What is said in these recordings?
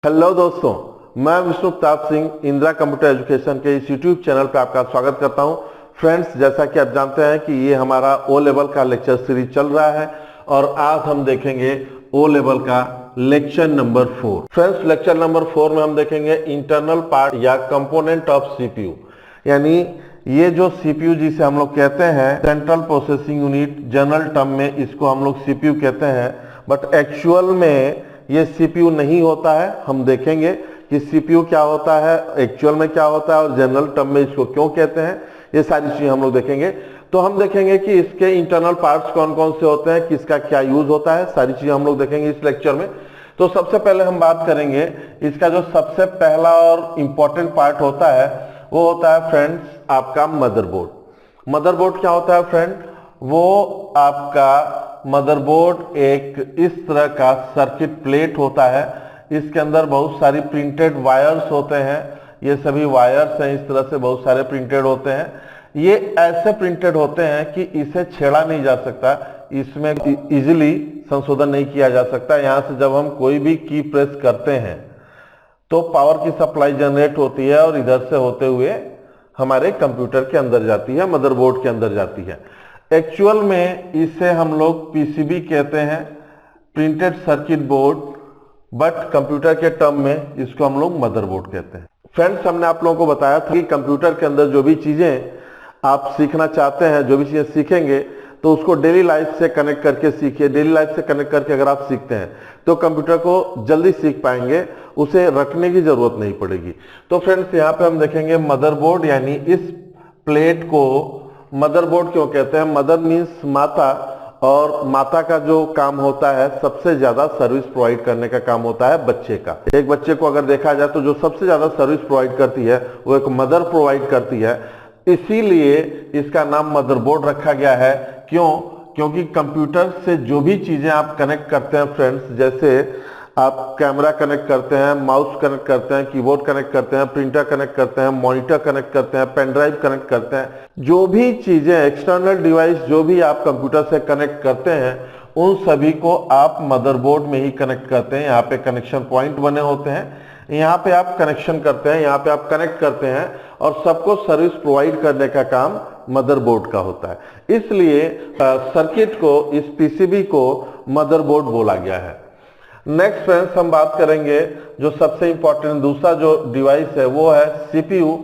Hello दोस्तों, मैं Vishnu Pratap Singh Indira computer education के इस यूट्यूब चैनल पर आपका स्वागत करता हूं। फ्रेंड्स, जैसा कि आप जानते हैं कि ये हमारा ओ लेवल का लेक्चर सीरीज चल रहा है और आज हम देखेंगे ओ लेवल का lecture number 4। Friends, lecture number 4 में हम देखेंगे इंटरनल पार्ट या कंपोनेंट ऑफ सीपीयू, यानी ये जो सीपीयू जिसे हम लोग कहते हैं central processing unit, general term में इसको हम लोग सीपीयू कहते हैं, बट एक्चुअल में ये सीपीयू नहीं होता है। हम देखेंगे कि सीपीयू क्या होता है, एक्चुअल में क्या होता है और जनरल टर्म में इसको क्यों कहते हैं, ये सारी चीजें हम लोग देखेंगे। तो हम देखेंगे कि इसके इंटरनल पार्ट्स कौन कौन से होते हैं, किसका क्या यूज होता है, सारी चीजें हम लोग देखेंगे इस लेक्चर में। तो सबसे पहले हम बात करेंगे इसका जो सबसे पहला और इंपॉर्टेंट पार्ट होता है वो होता है फ्रेंड्स आपका मदरबोर्ड। मदरबोर्ड क्या होता है फ्रेंड? वो आपका मदरबोर्ड एक इस तरह का सर्किट प्लेट होता है। इसके अंदर बहुत सारी प्रिंटेड वायर्स होते हैं। ये सभी वायर्स हैं, इस तरह से बहुत सारे प्रिंटेड होते हैं। ये ऐसे प्रिंटेड होते हैं कि इसे छेड़ा नहीं जा सकता, इसमें इजीली संशोधन नहीं किया जा सकता। यहाँ से जब हम कोई भी की प्रेस करते हैं तो पावर की सप्लाई जनरेट होती है और इधर से होते हुए हमारे कंप्यूटर के अंदर जाती है, मदरबोर्ड के अंदर जाती है। एक्चुअल में इसे हम लोग पीसीबी कहते हैं, printed circuit board, but computer के टर्म में इसको हम लोग मदरबोर्ड कहते हैं। फ्रेंड्स, हमने आप लोगों को बताया था कि कंप्यूटर के अंदर जो भी चीजें आप सीखना चाहते हैं, जो भी चीजें सीखेंगे तो उसको डेली लाइफ से कनेक्ट करके सीखिए। डेली लाइफ से कनेक्ट करके अगर आप सीखते हैं तो कंप्यूटर को जल्दी सीख पाएंगे, उसे रखने की जरूरत नहीं पड़ेगी। तो फ्रेंड्स, यहाँ पे हम देखेंगे मदरबोर्ड, यानी इस प्लेट को मदरबोर्ड क्यों कहते हैं? मदर मीन्स माता, और माता का जो काम होता है सबसे ज्यादा सर्विस प्रोवाइड करने का काम होता है बच्चे का। एक बच्चे को अगर देखा जाए तो जो सबसे ज्यादा सर्विस प्रोवाइड करती है वो एक मदर प्रोवाइड करती है, इसीलिए इसका नाम मदरबोर्ड रखा गया है। क्यों? क्योंकि कंप्यूटर से जो भी चीजें आप कनेक्ट करते हैं फ्रेंड्स, जैसे आप कैमरा कनेक्ट करते हैं, माउस कनेक्ट करते हैं, कीबोर्ड कनेक्ट करते हैं, प्रिंटर कनेक्ट करते हैं, मॉनिटर कनेक्ट करते हैं, पेन ड्राइव कनेक्ट करते हैं, जो भी चीजें एक्सटर्नल डिवाइस जो भी आप कंप्यूटर से कनेक्ट करते हैं उन सभी को आप मदरबोर्ड में ही कनेक्ट करते हैं। यहाँ पे कनेक्शन पॉइंट बने होते हैं, यहाँ पे आप कनेक्शन करते हैं, यहाँ पे आप कनेक्ट करते हैं और सबको सर्विस प्रोवाइड करने का काम मदरबोर्ड का होता है। इसलिए सर्किट को, इस पीसीबी को मदरबोर्ड बोला गया है। नेक्स्ट फ्रेंड्स, हम बात करेंगे जो सबसे इंपॉर्टेंट दूसरा जो डिवाइस है वो है सीपीयू,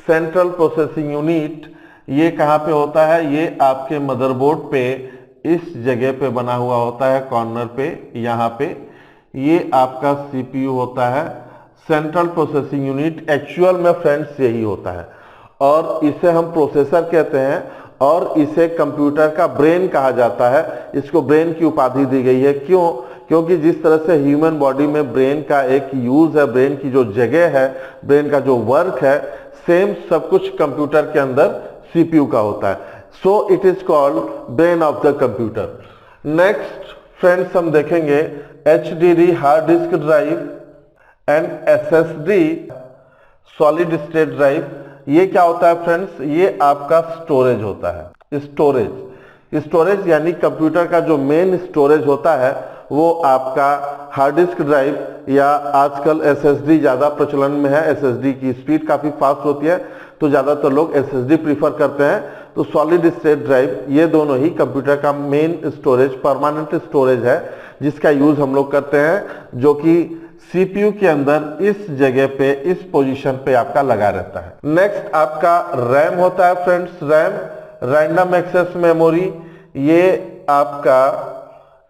सेंट्रल प्रोसेसिंग यूनिट। ये कहाँ पे होता है? ये आपके मदरबोर्ड पे इस जगह पे बना हुआ होता है, कॉर्नर पे, यहाँ पे। ये आपका सीपीयू होता है, सेंट्रल प्रोसेसिंग यूनिट। एक्चुअल में फ्रेंड्स यही होता है और इसे हम प्रोसेसर कहते हैं और इसे कंप्यूटर का ब्रेन कहा जाता है। इसको ब्रेन की उपाधि दी गई है। क्यों? क्योंकि जिस तरह से ह्यूमन बॉडी में ब्रेन का एक यूज है, ब्रेन की जो जगह है, ब्रेन का जो वर्क है, सेम सब कुछ कंप्यूटर के अंदर सीपीयू का होता है। So it is called brain of the computer. Next friends, हम देखेंगे HDD hard disk drive and SSD solid state drive. ये क्या होता है फ्रेंड्स? ये आपका स्टोरेज होता है। स्टोरेज यानी कंप्यूटर का जो मेन स्टोरेज होता है वो आपका हार्ड डिस्क ड्राइव या आजकल एसएसडी ज्यादा प्रचलन में है। एसएसडी की स्पीड काफी फास्ट होती है तो ज्यादातर लोग एसएसडी प्रीफर करते हैं। तो सॉलिड स्टेट ड्राइव, ये दोनों ही कंप्यूटर का मेन स्टोरेज, परमानेंट स्टोरेज है जिसका यूज हम लोग करते हैं, जो कि सीपीयू के अंदर इस जगह पे, इस पोजीशन पे आपका लगा रहता है। नेक्स्ट आपका रैम होता है friends. RAM, random access memory. ये आपका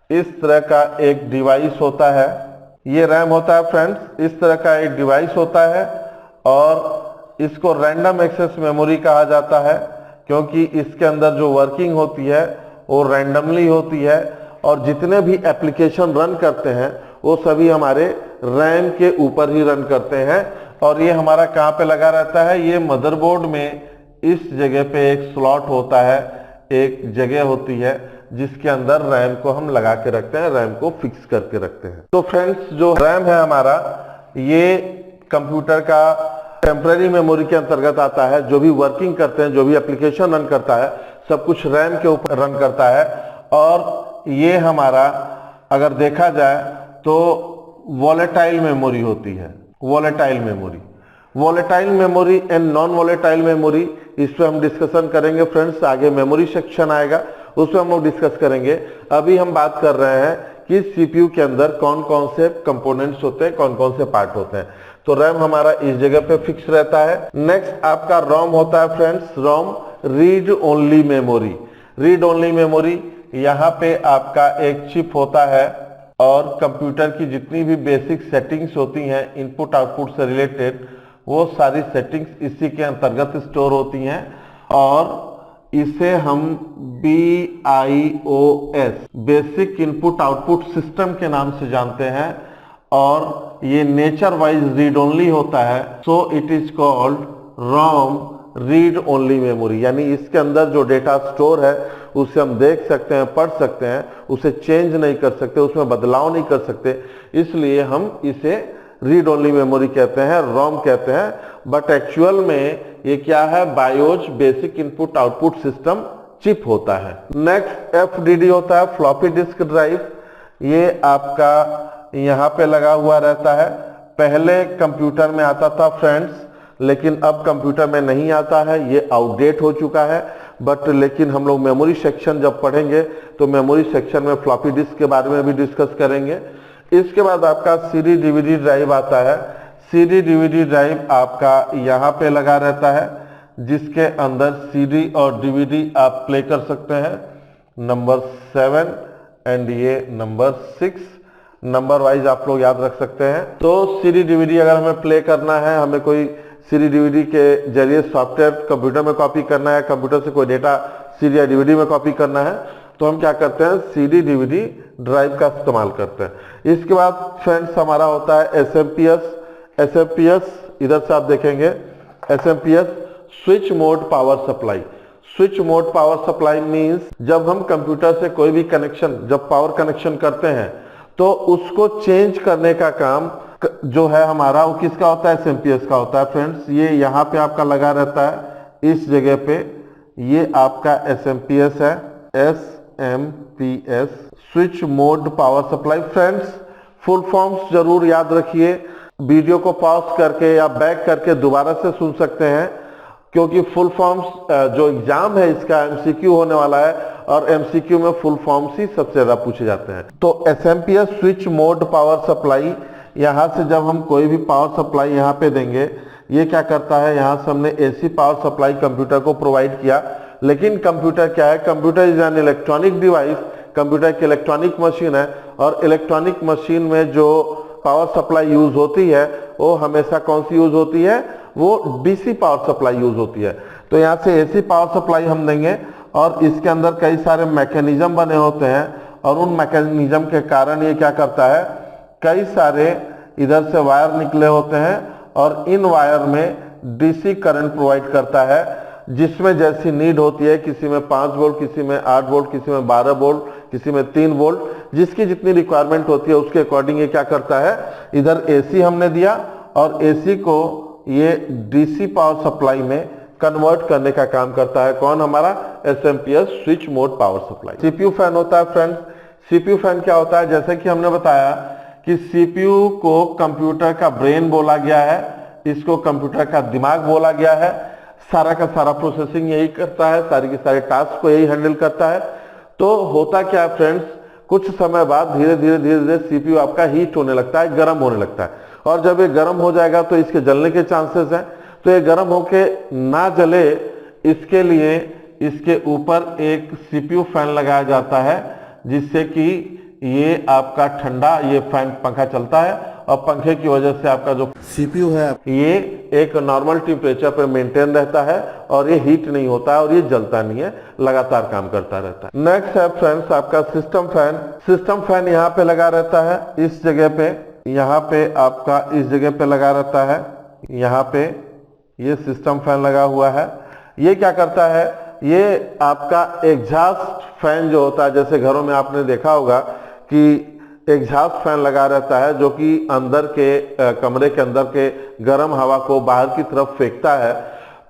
इस तरह का एक डिवाइस होता है। ये रैम होता है फ्रेंड्स, इस तरह का एक डिवाइस होता है और इसको रैंडम एक्सेस मेमोरी कहा जाता है क्योंकि इसके अंदर जो वर्किंग होती है वो रैंडमली होती है और जितने भी एप्लीकेशन रन करते हैं वो सभी हमारे रैम के ऊपर ही रन करते हैं। और ये हमारा कहाँ पे लगा रहता है? ये मदरबोर्ड में इस जगह पे एक स्लॉट होता है, एक जगह होती है जिसके अंदर रैम को हम लगा के रखते हैं, रैम को फिक्स करके रखते हैं। तो फ्रेंड्स, जो रैम है हमारा, ये कंप्यूटर का टेम्पररी मेमोरी के अंतर्गत आता है। जो भी वर्किंग करते हैं, जो भी एप्लीकेशन रन करता है, सब कुछ रैम के ऊपर रन करता है। और ये हमारा अगर देखा जाए तो वॉलेटाइल मेमोरी होती है, volatile memory. Volatile memory and non volatile memory, इस पे हम डिस्कशन करेंगे फ्रेंड्स। आगे मेमोरी सेक्शन आएगा, उसमें हम लोग डिस्कस करेंगे। अभी हम बात कर रहे हैं कि सीपीयू के अंदर कौन कौन से कंपोनेंट्स होते हैं, कौन कौन से पार्ट होते हैं। तो रैम हमारा इस जगह पे फिक्स रहता है। नेक्स्ट आपका रोम होता है friends, ROM read only memory. Read only memory, यहाँ पे आपका एक चिप होता है और कंप्यूटर की जितनी भी बेसिक सेटिंग्स होती हैं इनपुट आउटपुट से रिलेटेड, वो सारी सेटिंग्स इसी के अंतर्गत स्टोर होती हैं और इसे हम BIOS basic input output system के नाम से जानते हैं और ये नेचर वाइज रीड ओनली होता है। So it is called ROM read only memory, यानी इसके अंदर जो डेटा स्टोर है उसे हम देख सकते हैं, पढ़ सकते हैं, उसे चेंज नहीं कर सकते, उसमें बदलाव नहीं कर सकते, इसलिए हम इसे रीड ओनली मेमोरी कहते हैं, रोम कहते हैं। बट एक्चुअल में ये क्या है, BIOS basic input output system chip होता है। नेक्स्ट FDD होता है, फ्लॉपी डिस्क ड्राइव। ये आपका यहाँ पे लगा हुआ रहता है। पहले कंप्यूटर में आता था फ्रेंड्स, लेकिन अब कंप्यूटर में नहीं आता है, ये आउटडेट हो चुका है। बट लेकिन हम लोग मेमोरी सेक्शन जब पढ़ेंगे तो मेमोरी सेक्शन में फ्लॉपी डिस्क के बारे में भी डिस्कस करेंगे। इसके बाद आपका CD DVD ड्राइव आता है। CD DVD ड्राइव आपका यहाँ पे लगा रहता है, जिसके अंदर CD और DVD आप प्ले कर सकते हैं। नंबर 7 एंड ये नंबर 6 नंबर वाइज आप लोग याद रख सकते हैं। तो CD DVD अगर हमें प्ले करना है, हमें कोई CD DVD के जरिए सॉफ्टवेयर कंप्यूटर में कॉपी करना है, कंप्यूटर से कोई डेटा CD या DVD में कॉपी करना है, तो हम क्या करते हैं, CD DVD ड्राइव का इस्तेमाल करते हैं। इसके बाद फ्रेंड्स हमारा होता है SMPS। इधर से आप देखेंगे SMPS switch mode power supply. Switch mode power supply means जब हम कंप्यूटर से कोई भी कनेक्शन, जब पावर कनेक्शन करते हैं तो उसको चेंज करने का काम जो है हमारा, वो किसका होता है, SMPS का होता है फ्रेंड्स। ये यहाँ पे आपका लगा रहता है इस जगह पे, ये आपका SMPS है, SMPS switch mode power supply. Friends full forms जरूर याद रखिए, वीडियो को पॉज करके या बैक करके दोबारा से सुन सकते हैं, क्योंकि फुल फॉर्म्स जो एग्जाम है इसका MCQ होने वाला है और MCQ में फुल फॉर्म्स ही सबसे ज्यादा पूछे जाते हैं। तो SMPS switch mode power supply, यहाँ से जब हम कोई भी पावर सप्लाई यहाँ पे देंगे, ये क्या करता है, यहाँ से हमने AC पावर सप्लाई कंप्यूटर को प्रोवाइड किया, लेकिन कंप्यूटर क्या है, computer is an electronic device, computer एक इलेक्ट्रॉनिक मशीन है और इलेक्ट्रॉनिक मशीन में जो पावर सप्लाई यूज होती है वो हमेशा कौन सी यूज होती है, वो DC पावर सप्लाई यूज होती है। तो यहाँ से AC पावर सप्लाई हम देंगे और इसके अंदर कई सारे मैकेनिज्म बने होते हैं और उन मैकेनिज्म के कारण ये क्या करता है, कई सारे इधर से वायर निकले होते हैं और इन वायर में DC करंट प्रोवाइड करता है, जिसमें जैसी नीड होती है, किसी में 5 वोल्ट, किसी में 8 वोल्ट, किसी में 12 वोल्ट, किसी में 3 वोल्ट, जिसकी जितनी रिक्वायरमेंट होती है उसके अकॉर्डिंग ये क्या करता है, इधर AC हमने दिया और AC को ये DC पावर सप्लाई में कन्वर्ट करने का काम करता है। कौन, हमारा SMPS switch mode power supply. CPU fan होता है फ्रेंड्स। CPU फैन क्या होता है, जैसे कि हमने बताया कि CPU को कंप्यूटर का ब्रेन बोला गया है, इसको कंप्यूटर का दिमाग बोला गया है, सारा का सारा प्रोसेसिंग यही करता है, सारी के सारे टास्क को यही हैंडल करता है। तो होता क्या है फ्रेंड्स, कुछ समय बाद धीरे धीरे CPU आपका हीट होने लगता है, गर्म होने लगता है, और जब ये गर्म हो जाएगा तो इसके जलने के चांसेस हैं। तो ये गर्म होके ना जले, इसके लिए इसके ऊपर एक CPU फैन लगाया जाता है, जिससे कि ये आपका ठंडा, ये फैन पंखा चलता है और पंखे की वजह से आपका जो CPU है ये एक नॉर्मल टेम्परेचर पर मेंटेन रहता है और ये हीट नहीं होता है और ये जलता नहीं है, लगातार काम करता रहता है। नेक्स्ट है फ्रेंड्स आपका सिस्टम फैन। सिस्टम फैन यहाँ पे लगा रहता है इस जगह पे, यहाँ पे आपका इस जगह पे लगा रहता है, यहाँ पे ये सिस्टम फैन लगा हुआ है। ये क्या करता है, ये आपका एग्जॉस्ट फैन जो होता है, जैसे घरों में आपने देखा होगा कि एग्जॉस्ट फैन लगा रहता है जो कि अंदर के कमरे के अंदर के गर्म हवा को बाहर की तरफ फेंकता है,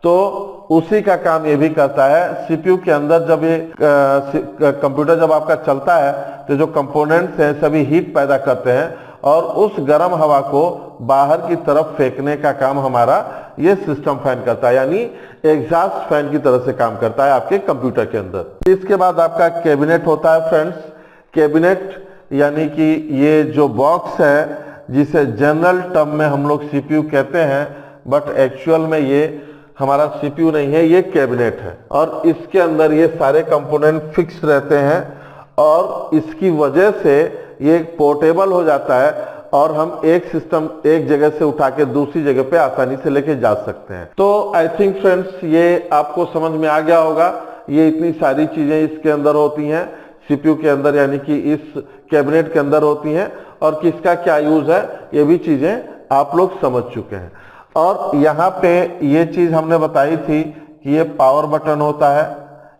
तो उसी का काम ये भी करता है। CPU के अंदर जब ये कंप्यूटर जब आपका चलता है तो जो कंपोनेंट्स हैं सभी हीट पैदा करते हैं और उस गर्म हवा को बाहर की तरफ फेंकने का काम हमारा ये सिस्टम फैन करता है, यानी एग्जॉस्ट फैन की तरह से काम करता है आपके कंप्यूटर के अंदर। इसके बाद आपका कैबिनेट होता है फ्रेंड्स। कैबिनेट यानी कि ये जो बॉक्स है जिसे जनरल टर्म में हम लोग सीपीयू कहते हैं, बट एक्चुअल में ये हमारा सीपीयू नहीं है, ये कैबिनेट है। और इसके अंदर ये सारे कंपोनेंट फिक्स रहते हैं और इसकी वजह से ये पोर्टेबल हो जाता है और हम एक सिस्टम एक जगह से उठा के दूसरी जगह पे आसानी से लेके जा सकते हैं। तो आई थिंक फ्रेंड्स ये आपको समझ में आ गया होगा, ये इतनी सारी चीजें इसके अंदर होती हैं सीपीयू के अंदर, यानी कि इस कैबिनेट के अंदर होती हैं और किसका क्या यूज है ये भी चीजें आप लोग समझ चुके हैं। और यहाँ पे ये चीज हमने बताई थी कि ये पावर बटन होता है,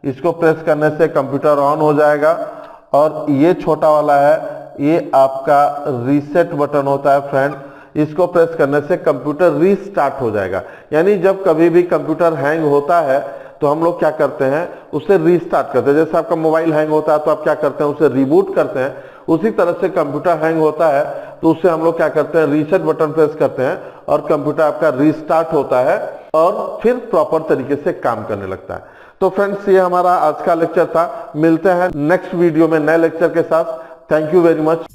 इसको प्रेस करने से कंप्यूटर ऑन हो जाएगा। और ये छोटा वाला है, ये आपका रीसेट बटन होता है फ्रेंड, इसको प्रेस करने से कंप्यूटर रीस्टार्ट हो जाएगा। यानी जब कभी भी कंप्यूटर हैंग होता है तो हम लोग क्या करते हैं, उसे रीस्टार्ट करते हैं। जैसे आपका मोबाइल हैंग होता है तो आप क्या करते हैं, उसे रिबूट करते हैं। उसी तरह से कंप्यूटर हैंग होता है तो उससे हम लोग क्या करते हैं, रीसेट बटन प्रेस करते हैं और कंप्यूटर आपका रीस्टार्ट होता है और फिर प्रॉपर तरीके से काम करने लगता है। तो फ्रेंड्स ये हमारा आज का लेक्चर था। मिलते हैं नेक्स्ट वीडियो में नए लेक्चर के साथ। Thank you very much.